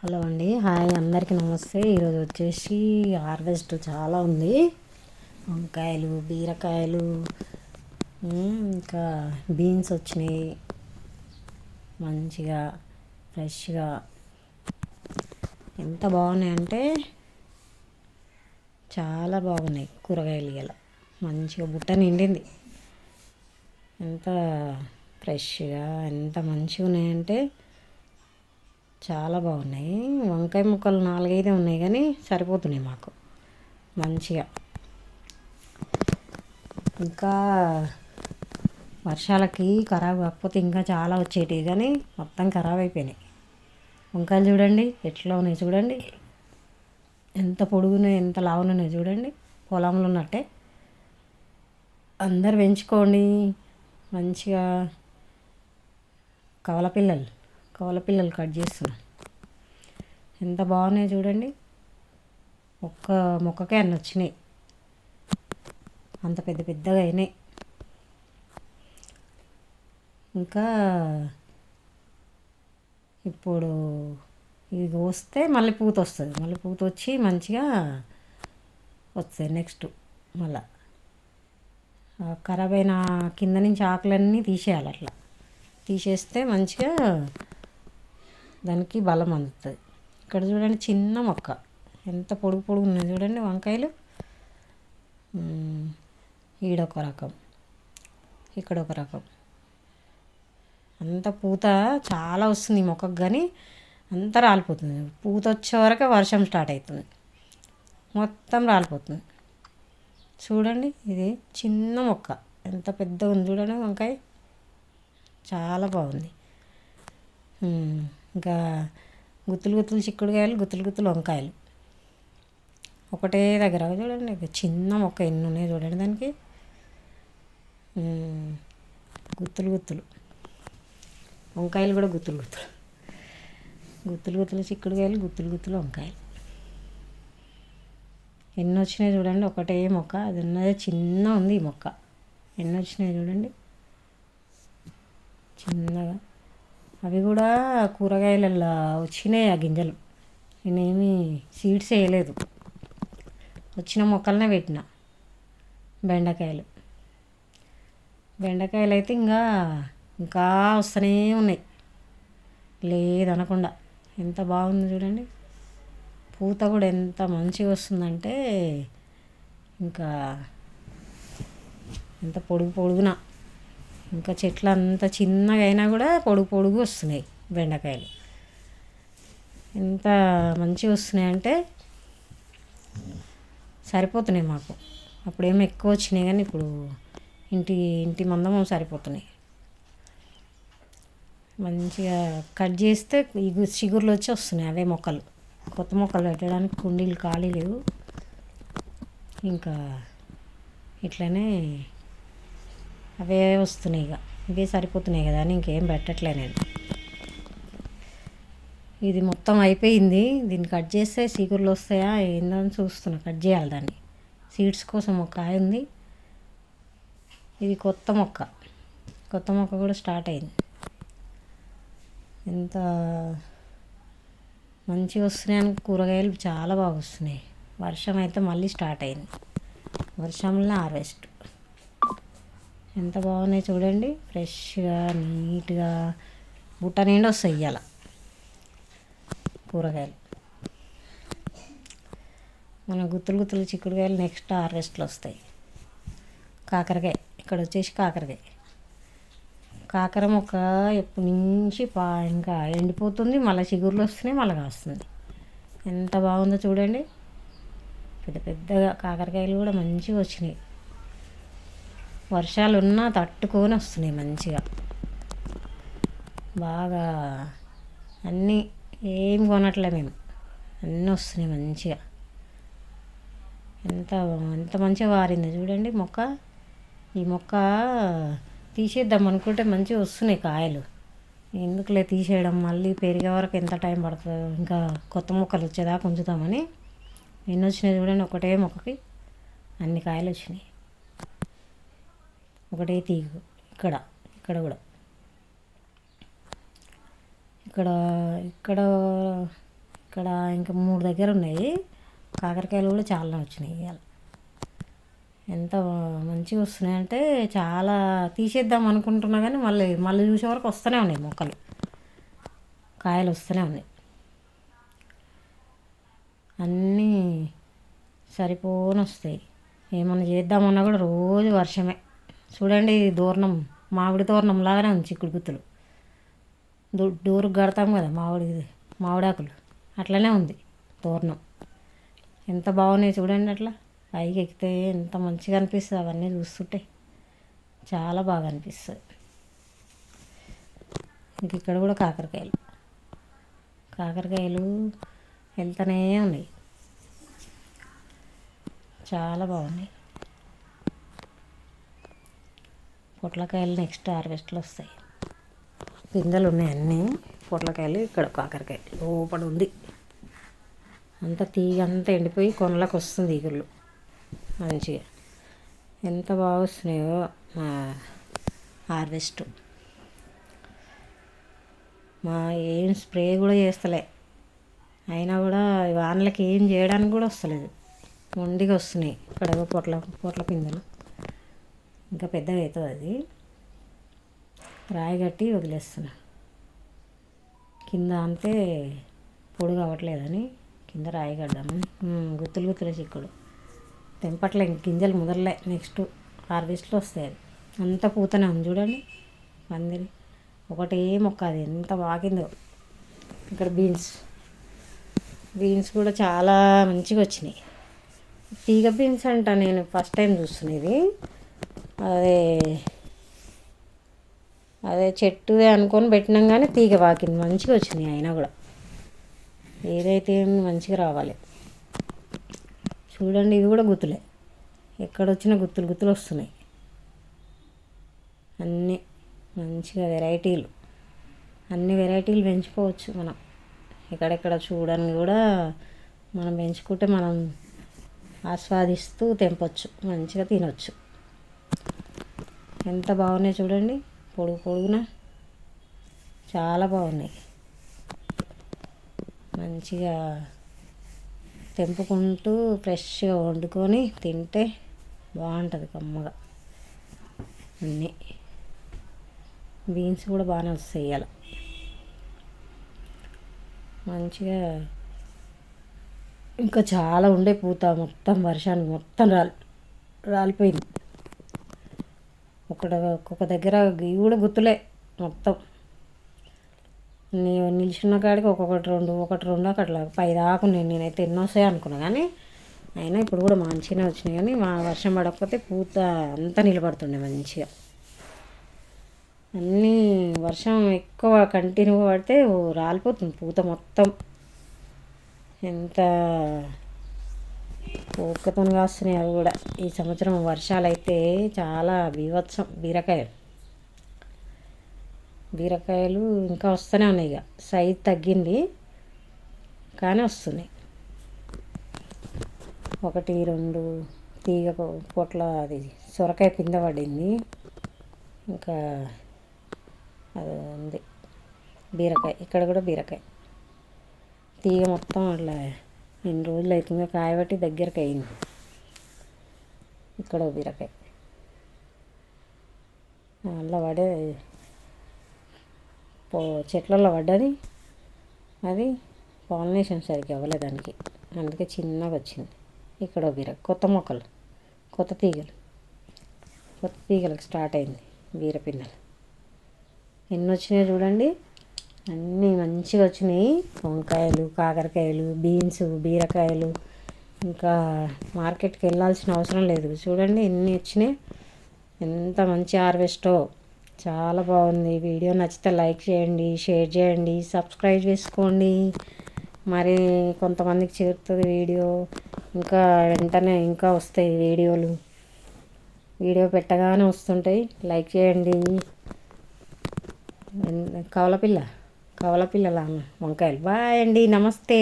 Hello అండి, hi అందరికీ నమస్తే. ఈరోజు వచ్చేసి హార్వెస్ట్ చాలా ఉంది. వంకాయలు, బీరకాయలు, ఇంకా బీన్స్ వచ్చినాయి. మంచిగా ఫ్రెష్గా ఎంత బాగున్నాయంటే చాలా బాగున్నాయి కూరగాయలు. ఇలా మంచిగా బుట్ట నిండింది. ఎంత ఫ్రెష్గా ఎంత మంచిగా ఉన్నాయంటే చాలా బాగున్నాయి. వంకాయ ముక్కలు 4-5 ఉన్నాయి కానీ సరిపోతున్నాయి మాకు మంచిగా. ఇంకా వర్షాలకి ఖరాబ్ కాకపోతే ఇంకా చాలా వచ్చేటివి కానీ మొత్తం ఖరాబ్ అయిపోయినాయి. వంకాయలు చూడండి ఎట్లా ఉన్నాయి, చూడండి ఎంత పొడుగున్నాయి, ఎంత లావున్నాయి చూడండి. పొలంలో ఉన్నట్టే. అందరు పెంచుకోండి మంచిగా. కవల పిల్లలు కట్ చేస్తున్నాను. ఎంత బాగున్నాయి చూడండి. ఒక్క మొక్కకే అన్ని వచ్చినాయి, అంత పెద్ద పెద్దగా అయినాయి. ఇంకా ఇప్పుడు ఇది వస్తే మళ్ళీ పూత వస్తుంది. మళ్ళీ పూత వచ్చి మంచిగా వస్తుంది. నెక్స్ట్ మళ్ళా ఖరాబ్ అయిన కింద నుంచి ఆకులన్నీ తీసేయాలి. అట్లా తీసేస్తే మంచిగా దానికి బలం అందుతుంది. ఇక్కడ చూడండి చిన్న మొక్క ఎంత పొడుగు పొడుగు ఉన్నాయి చూడండి వంకాయలు. ఈడొక రకం, ఇక్కడ ఒక రకం. అంత పూత చాలా వస్తుంది ఈ మొక్కకు కానీ అంతా రాలిపోతుంది. పూత వచ్చే వరకే వర్షం స్టార్ట్ అవుతుంది, మొత్తం రాలిపోతుంది. చూడండి ఇది చిన్న మొక్క ఎంత పెద్దగా ఉంది చూడండి వంకాయ, చాలా బాగుంది. ఇంకా గుత్తులు గుత్తులు చిక్కుడుకాయలు, గుత్తులు గుత్తులు వంకాయలు ఒకటే దగ్గర చూడండి. చిన్న మొక్క ఎన్ని ఉన్నాయి చూడండి దానికి. గుత్తులు గుత్తులు వంకాయలు కూడా గుత్తులు గుత్తులు, గుత్తులు గుత్తులు చిక్కుడుకాయలు, గుత్తులు గుత్తులు వంకాయలు ఎన్ని వచ్చినాయి చూడండి. ఒకటే మొక్క అది ఉన్నదే చిన్న ఉంది ఈ మొక్క. ఎన్ని వచ్చినాయి చూడండి చిన్నగా. అవి కూడా కూరగాయలలో వచ్చినాయి ఆ గింజలు. నేనేమి సీడ్స్ వేయలేదు, వచ్చిన మొక్కలనే పెట్టిన. బెండకాయలు అయితే ఇంకా వస్తూనే ఉన్నాయి లేదనకుండా. ఎంత బాగుంది చూడండి. పూత కూడా ఎంత మంచిగా వస్తుందంటే ఇంకా ఎంత పొడుగు పొడుగున. ఇంకా చెట్లు అంత చిన్నగా అయినా కూడా పొడుగు పొడుగు వస్తున్నాయి బెండకాయలు. ఎంత మంచిగా వస్తున్నాయి అంటే సరిపోతున్నాయి మాకు. అప్పుడేమో ఎక్కువ వచ్చినాయి కానీ ఇప్పుడు ఇంటి మందం సరిపోతున్నాయి. మంచిగా కట్ చేస్తే ఈ చిగుర్లు వచ్చి వస్తున్నాయి అవే మొక్కలు. కొత్త మొక్కలు పెట్టడానికి కుండీలు ఖాళీ లేవు. ఇంకా ఇట్లనే అవే వస్తున్నాయి. ఇవే సరిపోతున్నాయి కదా అని ఇంకేం పెట్టట్లే నేను. ఇది మొత్తం అయిపోయింది. దీన్ని కట్ చేస్తే చిగుర్లు వస్తాయా ఏందని చూస్తున్నా. కట్ చేయాలి దాన్ని. సీడ్స్ కోసం ఒక కాయ ఉంది. ఇది కొత్త మొక్క కూడా స్టార్ట్ అయింది. ఎంత మంచిగా వస్తున్నాయి. కూరగాయలు చాలా బాగా వస్తున్నాయి. వర్షం అయితే మళ్ళీ స్టార్ట్ అయింది. వర్షంలో హార్వెస్ట్ ఎంత బాగున్నాయి చూడండి. ఫ్రెష్గా నీట్గా బుట్ట నిండా వస్తాయి ఇవాళ కూరగాయలు. మన గుత్తులు గుత్తులు చిక్కుడుకాయలు నెక్స్ట్ హార్వెస్ట్లో వస్తాయి. కాకరకాయ ఇక్కడ వచ్చేసి కాకర మొక్క ఎప్పటి నుంచి ఇంకా ఎండిపోతుంది. మళ్ళీ చిగుర్లు వస్తున్నాయి, మళ్ళీ కాస్తుంది. ఎంత బాగుందో చూడండి. పెద్ద పెద్దగా కాకరకాయలు కూడా మంచిగా వచ్చినాయి. వర్షాలు ఉన్నా తట్టుకొని వస్తున్నాయి మంచిగా. బాగా అన్నీ ఏం కొనట్లే మేము, అన్నీ వస్తున్నాయి మంచిగా. ఎంత మంచిగా వారిందో చూడండి మొక్క. ఈ మొక్క తీసేద్దాం అనుకుంటే మంచిగా వస్తున్నాయి కాయలు. ఎందుకులే తీసేయడం, మళ్ళీ పెరిగే వరకు ఎంత టైం పడుతుందో. ఇంకా కొత్త మొక్కలు వచ్చేదాకా ఉంచుతామని. ఎన్ని వచ్చినాయి చూడండి. ఒకటే మొక్కకి అన్ని కాయలు వచ్చినాయి. ఒకటే తీగు. ఇక్కడ కూడా ఇక్కడ ఇక్కడ ఇంకా 3 దగ్గర ఉన్నాయి. కాకరకాయలు కూడా చాలా వచ్చినాయి ఇవాళ. ఎంత మంచిగా వస్తున్నాయంటే చాలా తీసేద్దాం అనుకుంటున్నా కానీ మళ్ళీ చూసే వరకు వస్తూనే ఉన్నాయి మొక్కలు, కాయలు వస్తూనే ఉన్నాయి. అన్నీ సరిపోని వస్తాయి. ఏమన్నా చేద్దామన్నా కూడా రోజు వర్షమే. చూడండి మామిడి తోరణం లాగానే ఉంది. చిక్కుడు గుత్తులు డోరుకు కడతాం కదా మామిడాకులు, అట్లనే ఉంది తోరణం. ఎంత బాగున్నాయి చూడండి. అట్లా పైకి ఎక్కితే ఎంత మంచిగా అనిపిస్తుంది. అవన్నీ చూస్తుంటే చాలా బాగా అనిపిస్తుంది. ఇంక ఇక్కడ కూడా కాకరకాయలు వెళ్తూనే ఉన్నాయి. చాలా బాగున్నాయి. పొట్లకాయలు నెక్స్ట్ హార్వెస్ట్లో వస్తాయి. పిందెలు ఉన్నాయి అన్నీ పొట్లకాయలు. ఇక్కడ కాకరకాయ లోపల ఉంది. అంతా తీగ అంతా ఎండిపోయి కొనలకు వస్తుంది ఈగుళ్ళు మంచిగా. ఎంత బాగా వస్తున్నాయో హార్వెస్ట్. ఏం స్ప్రే కూడా చేస్తలే, అయినా కూడా వానలకి ఏం చేయడానికి కూడా వస్తలేదు. మొండిగా వస్తున్నాయి. ఇక్కడ పొట్ల పిందెలు. ఇంకా పెద్దగా అవుతుంది. అది రాయి కట్టి వదిలేస్తున్నా. కింద అంతే పొడి కావట్లేదని కింద రాయి కడ్డాము. గుత్తులు చిక్కుడు తెంపట్లే. గింజలు ముదరలే. నెక్స్ట్ హార్వెస్ట్లో వస్తాయి. అది అంత పూతనే ఉంది చూడండి. పందిరి ఒకటే మొక్క, అది ఎంత బాగిందో. ఇక్కడ బీన్స్ కూడా చాలా మంచిగా వచ్చినాయి. తీగ బీన్స్ అంట, నేను ఫస్ట్ టైం చూస్తున్నది. అదే చెట్టుదే అనుకొని పెట్టినాం కానీ తీగ పాకింది. మంచిగా వచ్చినాయి. అయినా కూడా ఏదైతే మంచిగా రావాలి. చూడండి ఇవి కూడా గుత్తులే. ఎక్కడొచ్చినా గుత్తులు వస్తున్నాయి. అన్నీ మంచిగా అన్ని వెరైటీలు పెంచుకోవచ్చు మనం. ఎక్కడెక్కడ చూడని కూడా మనం పెంచుకుంటే మనం ఆస్వాదిస్తూ తెంపొచ్చు, మంచిగా తినొచ్చు. ఎంత బాగున్నాయి చూడండి. పొడుగున చాలా బాగున్నాయి. మంచిగా తెంపుకుంటూ ఫ్రెష్గా వండుకొని తింటే బాగుంటుంది కమ్మగా. అన్నీ బీన్స్ కూడా బాగానే వస్తాయి ఇవాళ మంచిగా. ఇంకా చాలా ఉండే పూత, మొత్తం వర్షానికి మొత్తం రాలిపోయింది. ఒక్కొక్క దగ్గర ఇవి కూడా గుత్తులే మొత్తం. నేను నిల్చున్న కాడికి ఒకటి రెండు అట్లా పైదాకా నేనైతే ఎన్నో వస్తాయి అనుకున్నా, కానీ అయినా ఇప్పుడు కూడా మంచిగానే వచ్చినాయి. కానీ వర్షం పడకపోతే పూత అంతా నిలబడుతుండే మంచిగా. అన్నీ వర్షం ఎక్కువ కంటిన్యూగా పడితే రాలిపోతుంది పూత మొత్తం. ఎంత ఊక్కతో కాస్తున్నాయి అవి కూడా. ఈ సంవత్సరం వర్షాలు అయితే చాలా బీభత్సం. బీరకాయలు ఇంకా వస్తూనే ఉన్నాయి. ఇక సైజ్ తగ్గింది కానీ వస్తున్నాయి. 1-2 తీగ పొట్ల అది సొరకాయ పిందె పడింది. ఇంకా అది ఉంది బీరకాయ. ఇక్కడ కూడా బీరకాయ తీగ మొత్తం అట్లా ఎన్ని రోజులు అవుతుందో కాయబట్టి దగ్గరకు అయింది. ఇక్కడ బీరకాయ అలా చెట్లలో పడ్డది. అది పాలినేషన్ సరిగ్గా అవ్వలేదు దానికి, అందుకే చిన్నగా వచ్చింది. ఇక్కడ బీరకాయ. కొత్త తీగలకు స్టార్ట్ అయింది బీరపిందెలు. ఎన్ని వచ్చినాయి చూడండి. అన్నీ మంచిగా వచ్చినాయి. వంకాయలు, కాకరకాయలు, బీన్స్, బీరకాయలు. ఇంకా మార్కెట్కి వెళ్ళాల్సిన అవసరం లేదు. చూడండి ఎన్ని వచ్చినాయి. ఎంత మంచి హార్వెస్టో. చాలా బాగుంది. వీడియో నచ్చితే లైక్ చేయండి, షేర్ చేయండి, సబ్స్క్రైబ్ చేసుకోండి. మరి కొంతమందికి చేరుతుంది వీడియో. ఇంకా వెంటనే ఇంకా వస్తాయి వీడియో పెట్టగానే వస్తుంటాయి. లైక్ చేయండి. కవలపిల్లల వంకాయలు. బాయ్ అండి, నమస్తే.